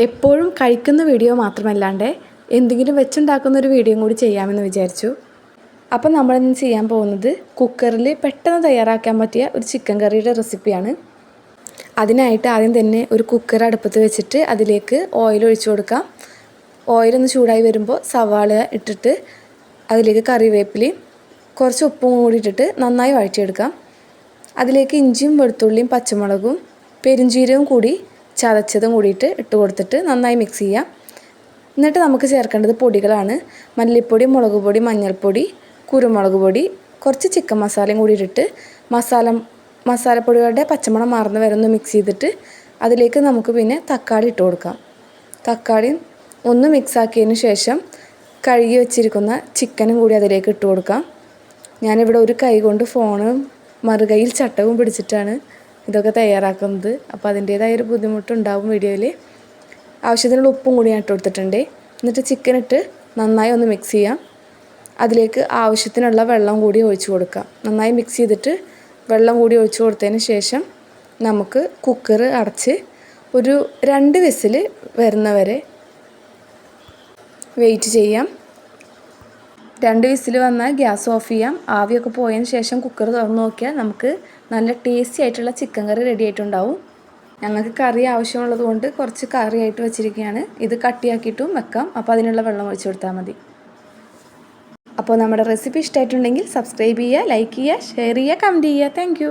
എപ്പോഴും കഴിക്കുന്ന വീഡിയോ മാത്രമല്ലാണ്ട് എന്തെങ്കിലും വെച്ചുണ്ടാക്കുന്ന ഒരു വീഡിയോയും കൂടി ചെയ്യാമെന്ന് വിചാരിച്ചു. അപ്പം നമ്മളിന്ന് ചെയ്യാൻ പോകുന്നത് കുക്കറിൽ പെട്ടെന്ന് തയ്യാറാക്കാൻ പറ്റിയ ഒരു ചിക്കൻ കറിയുടെ റെസിപ്പിയാണ്. അതിനായിട്ട് ആദ്യം തന്നെ ഒരു കുക്കർ അടുപ്പത്ത് വെച്ചിട്ട് അതിലേക്ക് ഓയിൽ ഒഴിച്ചു കൊടുക്കാം. ഓയിലൊന്ന് ചൂടായി വരുമ്പോൾ സവാള ഇട്ടിട്ട് അതിലേക്ക് കറിവേപ്പിലയും കുറച്ച് ഉപ്പും കൂടി ഇട്ടിട്ട് നന്നായി വഴറ്റിയെടുക്കാം. അതിലേക്ക് ഇഞ്ചിയും വെളുത്തുള്ളിയും പച്ചമുളകും പെരുംജീരകവും കൂടി ചതച്ചതും കൂടിയിട്ട് ഇട്ട് കൊടുത്തിട്ട് നന്നായി മിക്സ് ചെയ്യാം. എന്നിട്ട് നമുക്ക് ചേർക്കേണ്ടത് പൊടികളാണ്. മല്ലിപ്പൊടി, മുളക് പൊടി, മഞ്ഞൾപ്പൊടി, കുരുമുളക് പൊടി, കുറച്ച് ചിക്കൻ മസാലയും കൂടി ഇട്ടിട്ട് മസാലപ്പൊടികളുടെ പച്ചമണം മാറുന്ന വരെ ഒന്ന് മിക്സ് ചെയ്തിട്ട് അതിലേക്ക് നമുക്ക് പിന്നെ തക്കാളി ഇട്ട് കൊടുക്കാം. തക്കാളി ഒന്ന് മിക്സാക്കിയതിന് ശേഷം കഴുകി വെച്ചിരിക്കുന്ന ചിക്കനും കൂടി അതിലേക്ക് ഇട്ട് കൊടുക്കാം. ഞാനിവിടെ ഒരു കൈ കൊണ്ട് ഫോണും മറുകൈയിൽ ചട്ടവും പിടിച്ചിട്ടാണ് ഇതൊക്കെ തയ്യാറാക്കുന്നത്. അപ്പോൾ അതിൻ്റേതായൊരു ബുദ്ധിമുട്ടുണ്ടാവും വീഡിയോയിൽ. ആവശ്യത്തിനുള്ള ഉപ്പും കൂടി ഞാൻ ഇട്ട് കൊടുത്തിട്ടുണ്ട്. എന്നിട്ട് ചിക്കൻ ഇട്ട് നന്നായി ഒന്ന് മിക്സ് ചെയ്യാം. അതിലേക്ക് ആവശ്യത്തിനുള്ള വെള്ളം കൂടി ഒഴിച്ചു കൊടുക്കാം. നന്നായി മിക്സ് ചെയ്തിട്ട് വെള്ളം കൂടി ഒഴിച്ചു കൊടുത്തതിന് ശേഷം നമുക്ക് കുക്കർ അടച്ച് ഒരു 2 വിസിൽ വരുന്നവരെ വെയിറ്റ് ചെയ്യാം. 2 വിസിൽ വന്നാൽ ഗ്യാസ് ഓഫ് ചെയ്യാം. ആവിയൊക്കെ പോയതിന് ശേഷം കുക്കർ തുറന്ന് നോക്കിയാൽ നമുക്ക് നല്ല ടേസ്റ്റി ആയിട്ടുള്ള ചിക്കൻ കറി റെഡി ആയിട്ടുണ്ടാവും. ഞങ്ങൾക്ക് കറി ആവശ്യമുള്ളത് കൊണ്ട് കുറച്ച് കറിയായിട്ട് വെച്ചിരിക്കുകയാണ്. ഇത് കട്ടിയാക്കിയിട്ടും വെക്കാം. അപ്പോൾ അതിനുള്ള വെള്ളം ഒഴിച്ചു കൊടുത്താൽ മതി. അപ്പോൾ നമ്മുടെ റെസിപ്പി ഇഷ്ടമായിട്ടുണ്ടെങ്കിൽ സബ്സ്ക്രൈബ് ചെയ്യുക, ലൈക്ക് ചെയ്യുക, ഷെയർ ചെയ്യുക, കമൻറ്റ് ചെയ്യുക. താങ്ക്